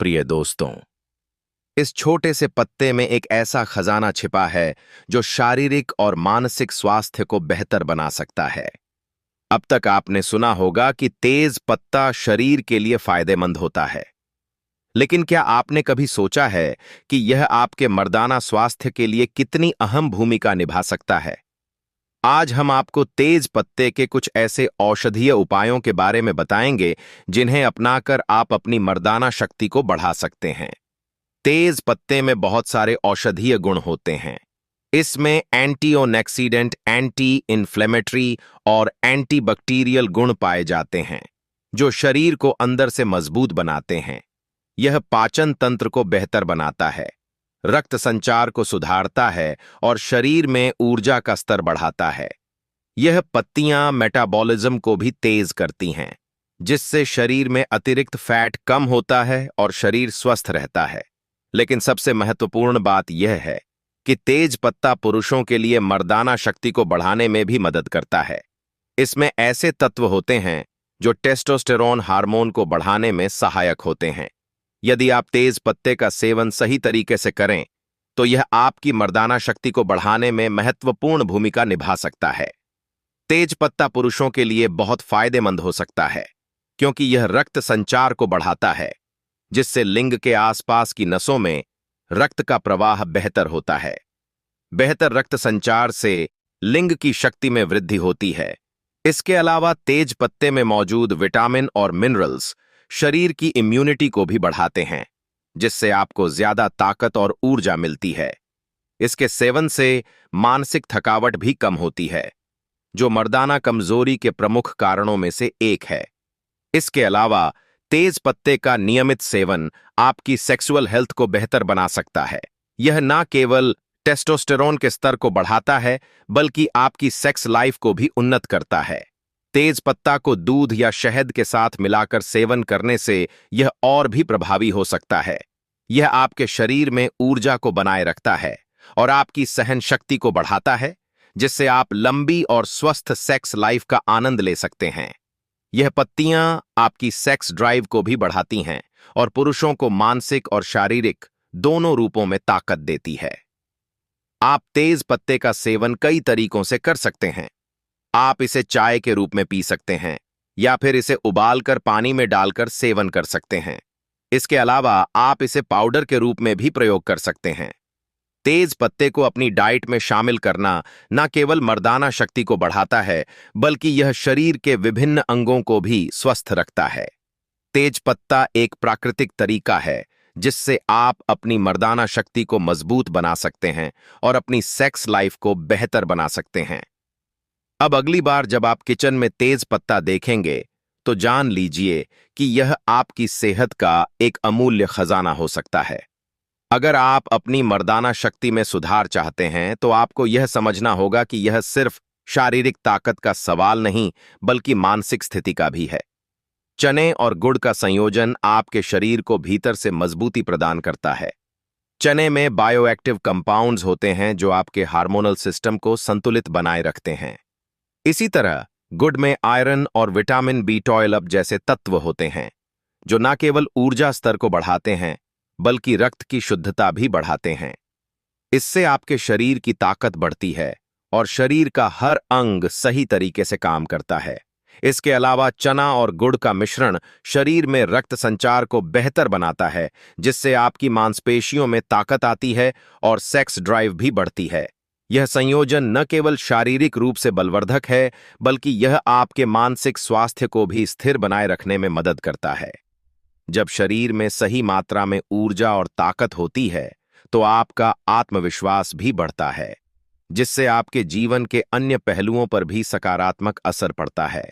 प्रिय दोस्तों, इस छोटे से पत्ते में एक ऐसा खजाना छिपा है जो शारीरिक और मानसिक स्वास्थ्य को बेहतर बना सकता है। अब तक आपने सुना होगा कि तेज पत्ता शरीर के लिए फायदेमंद होता है, लेकिन क्या आपने कभी सोचा है कि यह आपके मर्दाना स्वास्थ्य के लिए कितनी अहम भूमिका निभा सकता है? आज हम आपको तेज पत्ते के कुछ ऐसे औषधीय उपायों के बारे में बताएंगे जिन्हें अपनाकर आप अपनी मर्दाना शक्ति को बढ़ा सकते हैं। तेज पत्ते में बहुत सारे औषधीय गुण होते हैं। इसमें एंटीओनेक्सीडेंट, एंटी इन्फ्लेमेटरी और एंटीबैक्टीरियल गुण पाए जाते हैं, जो शरीर को अंदर से मजबूत बनाते हैं। यह पाचन तंत्र को बेहतर बनाता है, रक्त संचार को सुधारता है और शरीर में ऊर्जा का स्तर बढ़ाता है। यह पत्तियां मेटाबॉलिज्म को भी तेज करती हैं, जिससे शरीर में अतिरिक्त फैट कम होता है और शरीर स्वस्थ रहता है। लेकिन सबसे महत्वपूर्ण बात यह है कि तेज पत्ता पुरुषों के लिए मर्दाना शक्ति को बढ़ाने में भी मदद करता है। इसमें ऐसे तत्व होते हैं जो टेस्टोस्टेरोन हार्मोन को बढ़ाने में सहायक होते हैं। यदि आप तेज पत्ते का सेवन सही तरीके से करें तो यह आपकी मर्दाना शक्ति को बढ़ाने में महत्वपूर्ण भूमिका निभा सकता है। तेज पत्ता पुरुषों के लिए बहुत फायदेमंद हो सकता है क्योंकि यह रक्त संचार को बढ़ाता है, जिससे लिंग के आसपास की नसों में रक्त का प्रवाह बेहतर होता है। बेहतर रक्त संचार से लिंग की शक्ति में वृद्धि होती है। इसके अलावा तेज पत्ते में मौजूद विटामिन और मिनरल्स शरीर की इम्यूनिटी को भी बढ़ाते हैं, जिससे आपको ज्यादा ताकत और ऊर्जा मिलती है। इसके सेवन से मानसिक थकावट भी कम होती है, जो मर्दाना कमजोरी के प्रमुख कारणों में से एक है। इसके अलावा तेज पत्ते का नियमित सेवन आपकी सेक्सुअल हेल्थ को बेहतर बना सकता है। यह न केवल टेस्टोस्टेरोन के स्तर को बढ़ाता है, बल्कि आपकी सेक्स लाइफ को भी उन्नत करता है। तेज पत्ता को दूध या शहद के साथ मिलाकर सेवन करने से यह और भी प्रभावी हो सकता है। यह आपके शरीर में ऊर्जा को बनाए रखता है और आपकी सहन शक्ति को बढ़ाता है, जिससे आप लंबी और स्वस्थ सेक्स लाइफ का आनंद ले सकते हैं। यह पत्तियां आपकी सेक्स ड्राइव को भी बढ़ाती हैं और पुरुषों को मानसिक और शारीरिक दोनों रूपों में ताकत देती है। आप तेज पत्ते का सेवन कई तरीकों से कर सकते हैं। आप इसे चाय के रूप में पी सकते हैं या फिर इसे उबालकर पानी में डालकर सेवन कर सकते हैं। इसके अलावा आप इसे पाउडर के रूप में भी प्रयोग कर सकते हैं। तेज पत्ते को अपनी डाइट में शामिल करना न केवल मर्दाना शक्ति को बढ़ाता है, बल्कि यह शरीर के विभिन्न अंगों को भी स्वस्थ रखता है। तेज पत्ता एक प्राकृतिक तरीका है जिससे आप अपनी मर्दाना शक्ति को मजबूत बना सकते हैं और अपनी सेक्स लाइफ को बेहतर बना सकते हैं। अब अगली बार जब आप किचन में तेज पत्ता देखेंगे तो जान लीजिए कि यह आपकी सेहत का एक अमूल्य खजाना हो सकता है। अगर आप अपनी मर्दाना शक्ति में सुधार चाहते हैं तो आपको यह समझना होगा कि यह सिर्फ शारीरिक ताकत का सवाल नहीं, बल्कि मानसिक स्थिति का भी है। चने और गुड़ का संयोजन आपके शरीर को भीतर से मजबूती प्रदान करता है। चने में बायोएक्टिव कंपाउंड्स होते हैं जो आपके हार्मोनल सिस्टम को संतुलित बनाए रखते हैं। इसी तरह गुड़ में आयरन और विटामिन बी12 जैसे तत्व होते हैं, जो न केवल ऊर्जा स्तर को बढ़ाते हैं, बल्कि रक्त की शुद्धता भी बढ़ाते हैं। इससे आपके शरीर की ताकत बढ़ती है और शरीर का हर अंग सही तरीके से काम करता है। इसके अलावा चना और गुड़ का मिश्रण शरीर में रक्त संचार को बेहतर बनाता है, जिससे आपकी मांसपेशियों में ताकत आती है और सेक्स ड्राइव भी बढ़ती है। यह संयोजन न केवल शारीरिक रूप से बलवर्धक है, बल्कि यह आपके मानसिक स्वास्थ्य को भी स्थिर बनाए रखने में मदद करता है। जब शरीर में सही मात्रा में ऊर्जा और ताकत होती है तो आपका आत्मविश्वास भी बढ़ता है, जिससे आपके जीवन के अन्य पहलुओं पर भी सकारात्मक असर पड़ता है,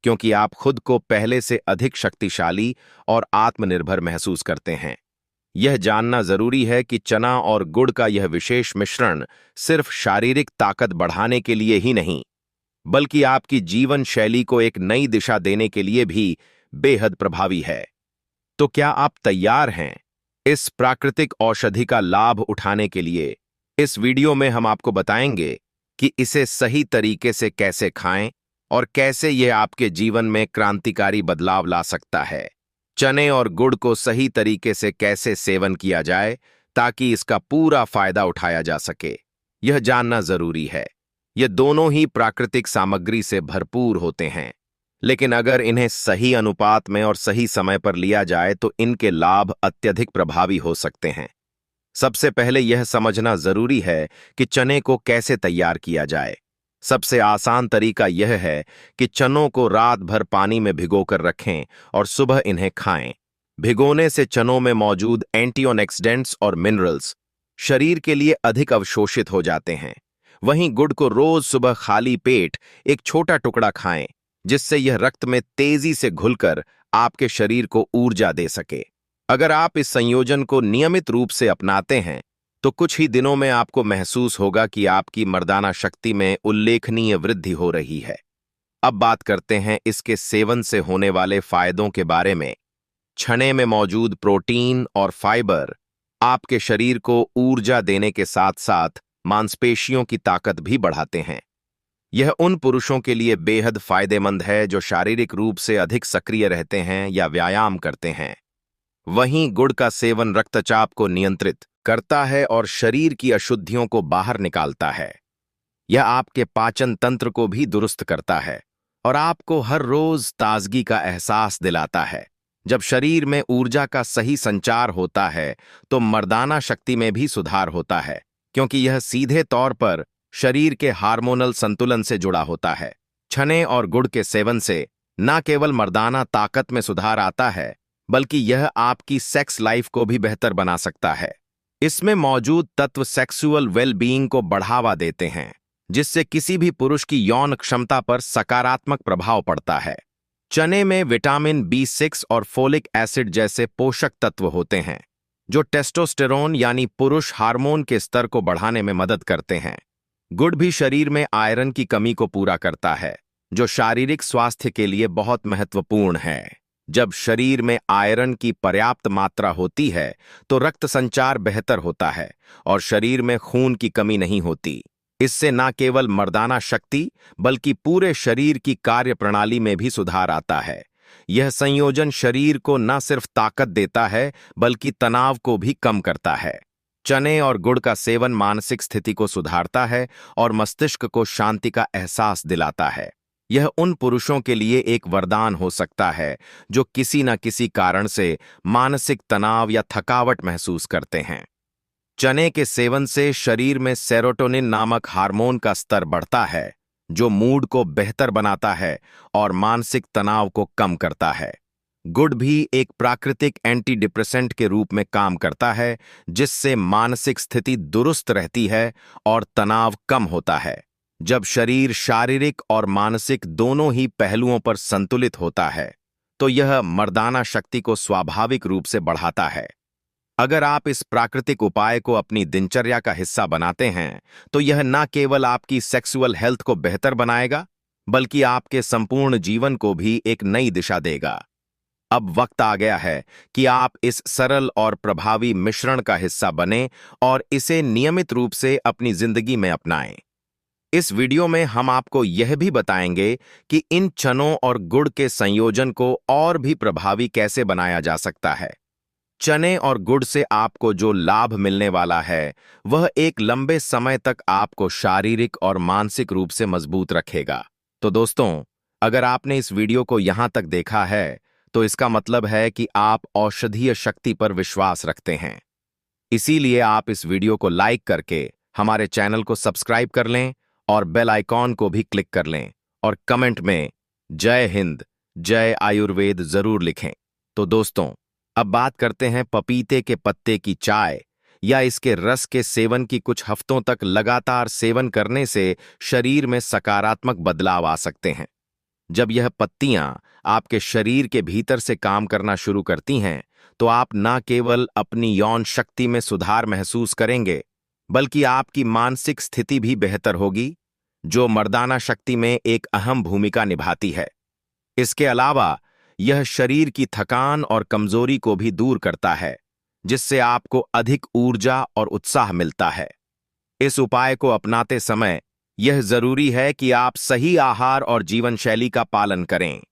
क्योंकि आप खुद को पहले से अधिक शक्तिशाली और आत्मनिर्भर महसूस करते हैं। यह जानना जरूरी है कि चना और गुड़ का यह विशेष मिश्रण सिर्फ शारीरिक ताकत बढ़ाने के लिए ही नहीं, बल्कि आपकी जीवन शैली को एक नई दिशा देने के लिए भी बेहद प्रभावी है। तो क्या आप तैयार हैं इस प्राकृतिक औषधि का लाभ उठाने के लिए? इस वीडियो में हम आपको बताएंगे कि इसे सही तरीके से कैसे खाएं और कैसे यह आपके जीवन में क्रांतिकारी बदलाव ला सकता है। चने और गुड़ को सही तरीके से कैसे सेवन किया जाए ताकि इसका पूरा फायदा उठाया जा सके, यह जानना जरूरी है। ये दोनों ही प्राकृतिक सामग्री से भरपूर होते हैं, लेकिन अगर इन्हें सही अनुपात में और सही समय पर लिया जाए तो इनके लाभ अत्यधिक प्रभावी हो सकते हैं। सबसे पहले यह समझना जरूरी है कि चने को कैसे तैयार किया जाए। सबसे आसान तरीका यह है कि चनों को रात भर पानी में भिगोकर रखें और सुबह इन्हें खाएं। भिगोने से चनों में मौजूद एंटीऑक्सीडेंट्स और मिनरल्स शरीर के लिए अधिक अवशोषित हो जाते हैं। वहीं गुड़ को रोज सुबह खाली पेट एक छोटा टुकड़ा खाएं, जिससे यह रक्त में तेजी से घुलकर आपके शरीर को ऊर्जा दे सके। अगर आप इस संयोजन को नियमित रूप से अपनाते हैं तो कुछ ही दिनों में आपको महसूस होगा कि आपकी मर्दाना शक्ति में उल्लेखनीय वृद्धि हो रही है। अब बात करते हैं इसके सेवन से होने वाले फायदों के बारे में। चने में मौजूद प्रोटीन और फाइबर आपके शरीर को ऊर्जा देने के साथ साथ मांसपेशियों की ताकत भी बढ़ाते हैं। यह उन पुरुषों के लिए बेहद फायदेमंद है जो शारीरिक रूप से अधिक सक्रिय रहते हैं या व्यायाम करते हैं। वहीं गुड़ का सेवन रक्तचाप को नियंत्रित करता है और शरीर की अशुद्धियों को बाहर निकालता है। यह आपके पाचन तंत्र को भी दुरुस्त करता है और आपको हर रोज ताजगी का एहसास दिलाता है। जब शरीर में ऊर्जा का सही संचार होता है तो मर्दाना शक्ति में भी सुधार होता है, क्योंकि यह सीधे तौर पर शरीर के हार्मोनल संतुलन से जुड़ा होता है। चने और गुड़ के सेवन से न केवल मर्दाना ताकत में सुधार आता है, बल्कि यह आपकी सेक्स लाइफ को भी बेहतर बना सकता है। इसमें मौजूद तत्व सेक्सुअल वेल-बीइंग को बढ़ावा देते हैं, जिससे किसी भी पुरुष की यौन क्षमता पर सकारात्मक प्रभाव पड़ता है। चने में विटामिन B6 और फोलिक एसिड जैसे पोषक तत्व होते हैं, जो टेस्टोस्टेरोन यानी पुरुष हार्मोन के स्तर को बढ़ाने में मदद करते हैं। गुड़ भी शरीर में आयरन की कमी को पूरा करता है, जो शारीरिक स्वास्थ्य के लिए बहुत महत्वपूर्ण है। जब शरीर में आयरन की पर्याप्त मात्रा होती है तो रक्त संचार बेहतर होता है और शरीर में खून की कमी नहीं होती। इससे न केवल मर्दाना शक्ति बल्कि पूरे शरीर की कार्य प्रणाली में भी सुधार आता है। यह संयोजन शरीर को न सिर्फ ताकत देता है बल्कि तनाव को भी कम करता है। चने और गुड़ का सेवन मानसिक स्थिति को सुधारता है और मस्तिष्क को शांति का एहसास दिलाता है। यह उन पुरुषों के लिए एक वरदान हो सकता है जो किसी न किसी कारण से मानसिक तनाव या थकावट महसूस करते हैं। चने के सेवन से शरीर में सेरोटोनिन नामक हार्मोन का स्तर बढ़ता है, जो मूड को बेहतर बनाता है और मानसिक तनाव को कम करता है। गुड़ भी एक प्राकृतिक एंटी डिप्रेसेंट के रूप में काम करता है, जिससे मानसिक स्थिति दुरुस्त रहती है और तनाव कम होता है। जब शरीर शारीरिक और मानसिक दोनों ही पहलुओं पर संतुलित होता है तो यह मर्दाना शक्ति को स्वाभाविक रूप से बढ़ाता है। अगर आप इस प्राकृतिक उपाय को अपनी दिनचर्या का हिस्सा बनाते हैं तो यह न केवल आपकी सेक्सुअल हेल्थ को बेहतर बनाएगा बल्कि आपके संपूर्ण जीवन को भी एक नई दिशा देगा। अब वक्त आ गया है कि आप इस सरल और प्रभावी मिश्रण का हिस्सा बनें और इसे नियमित रूप से अपनी जिंदगी में अपनाएं। इस वीडियो में हम आपको यह भी बताएंगे कि इन चनों और गुड़ के संयोजन को और भी प्रभावी कैसे बनाया जा सकता है। चने और गुड़ से आपको जो लाभ मिलने वाला है वह एक लंबे समय तक आपको शारीरिक और मानसिक रूप से मजबूत रखेगा। तो दोस्तों, अगर आपने इस वीडियो को यहां तक देखा है तो इसका मतलब है कि आप औषधीय शक्ति पर विश्वास रखते हैं। इसीलिए आप इस वीडियो को लाइक करके हमारे चैनल को सब्सक्राइब कर लें और बेल आइकॉन को भी क्लिक कर लें और कमेंट में जय हिंद, जय आयुर्वेद जरूर लिखें। तो दोस्तों, अब बात करते हैं पपीते के पत्ते की चाय या इसके रस के सेवन की। कुछ हफ्तों तक लगातार सेवन करने से शरीर में सकारात्मक बदलाव आ सकते हैं। जब यह पत्तियां आपके शरीर के भीतर से काम करना शुरू करती हैं तो आप न केवल अपनी यौन शक्ति में सुधार महसूस करेंगे बल्कि आपकी मानसिक स्थिति भी बेहतर होगी, जो मर्दाना शक्ति में एक अहम भूमिका निभाती है। इसके अलावा यह शरीर की थकान और कमजोरी को भी दूर करता है, जिससे आपको अधिक ऊर्जा और उत्साह मिलता है। इस उपाय को अपनाते समय यह जरूरी है कि आप सही आहार और जीवन शैली का पालन करें।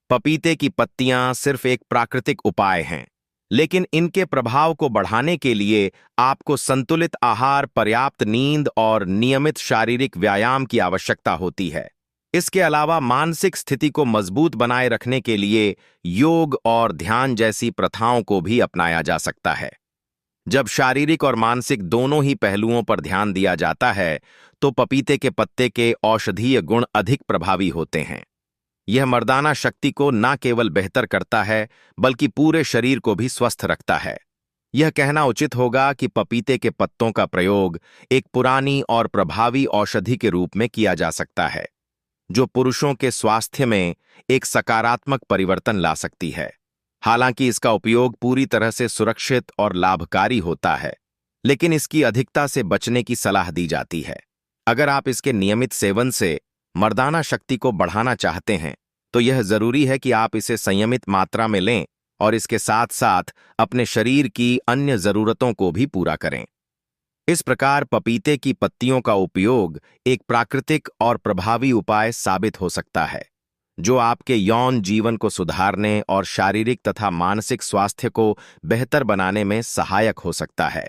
पपीते की पत्तियां सिर्फ एक प्राकृतिक उपाय हैं, लेकिन इनके प्रभाव को बढ़ाने के लिए आपको संतुलित आहार, पर्याप्त नींद और नियमित शारीरिक व्यायाम की आवश्यकता होती है। इसके अलावा मानसिक स्थिति को मजबूत बनाए रखने के लिए योग और ध्यान जैसी प्रथाओं को भी अपनाया जा सकता है। जब शारीरिक और मानसिक दोनों ही पहलुओं पर ध्यान दिया जाता है, तो पपीते के पत्ते के औषधीय गुण अधिक प्रभावी होते हैं। यह मर्दाना शक्ति को न केवल बेहतर करता है, बल्कि पूरे शरीर को भी स्वस्थ रखता है। यह कहना उचित होगा कि पपीते के पत्तों का प्रयोग एक पुरानी और प्रभावी औषधि के रूप में किया जा सकता है, जो पुरुषों के स्वास्थ्य में एक सकारात्मक परिवर्तन ला सकती है। हालांकि इसका उपयोग पूरी तरह से सुरक्षित और लाभकारी होता है, लेकिन इसकी अधिकता से बचने की सलाह दी जाती है। अगर आप इसके नियमित सेवन से मर्दाना शक्ति को बढ़ाना चाहते हैं, तो यह जरूरी है कि आप इसे संयमित मात्रा में लें और इसके साथ साथ अपने शरीर की अन्य जरूरतों को भी पूरा करें। इस प्रकार पपीते की पत्तियों का उपयोग एक प्राकृतिक और प्रभावी उपाय साबित हो सकता है, जो आपके यौन जीवन को सुधारने और शारीरिक तथा मानसिक स्वास्थ्य को बेहतर बनाने में सहायक हो सकता है।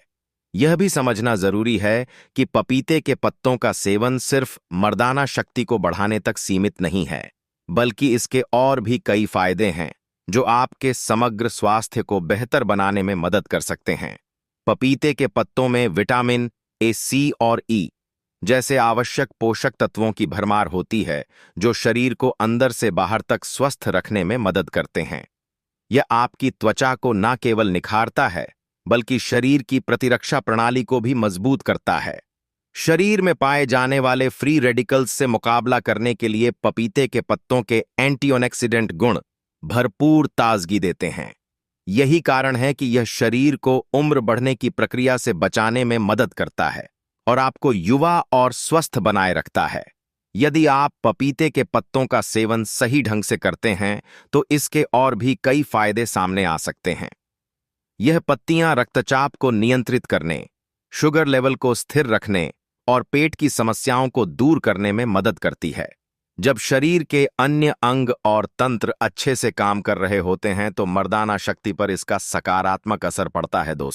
यह भी समझना जरूरी है कि पपीते के पत्तों का सेवन सिर्फ मर्दाना शक्ति को बढ़ाने तक सीमित नहीं है, बल्कि इसके और भी कई फायदे हैं जो आपके समग्र स्वास्थ्य को बेहतर बनाने में मदद कर सकते हैं। पपीते के पत्तों में विटामिन ए, सी और ई जैसे आवश्यक पोषक तत्वों की भरमार होती है, जो शरीर को अंदर से बाहर तक स्वस्थ रखने में मदद करते हैं। यह आपकी त्वचा को न केवल निखारता है, बल्कि शरीर की प्रतिरक्षा प्रणाली को भी मजबूत करता है। शरीर में पाए जाने वाले फ्री रेडिकल्स से मुकाबला करने के लिए पपीते के पत्तों के एंटीऑक्सीडेंट गुण भरपूर ताजगी देते हैं। यही कारण है कि यह शरीर को उम्र बढ़ने की प्रक्रिया से बचाने में मदद करता है और आपको युवा और स्वस्थ बनाए रखता है। यदि आप पपीते के पत्तों का सेवन सही ढंग से करते हैं, तो इसके और भी कई फायदे सामने आ सकते हैं। यह पत्तियां रक्तचाप को नियंत्रित करने, शुगर लेवल को स्थिर रखने और पेट की समस्याओं को दूर करने में मदद करती है। जब शरीर के अन्य अंग और तंत्र अच्छे से काम कर रहे होते हैं, तो मर्दाना शक्ति पर इसका सकारात्मक असर पड़ता है दोस्तों।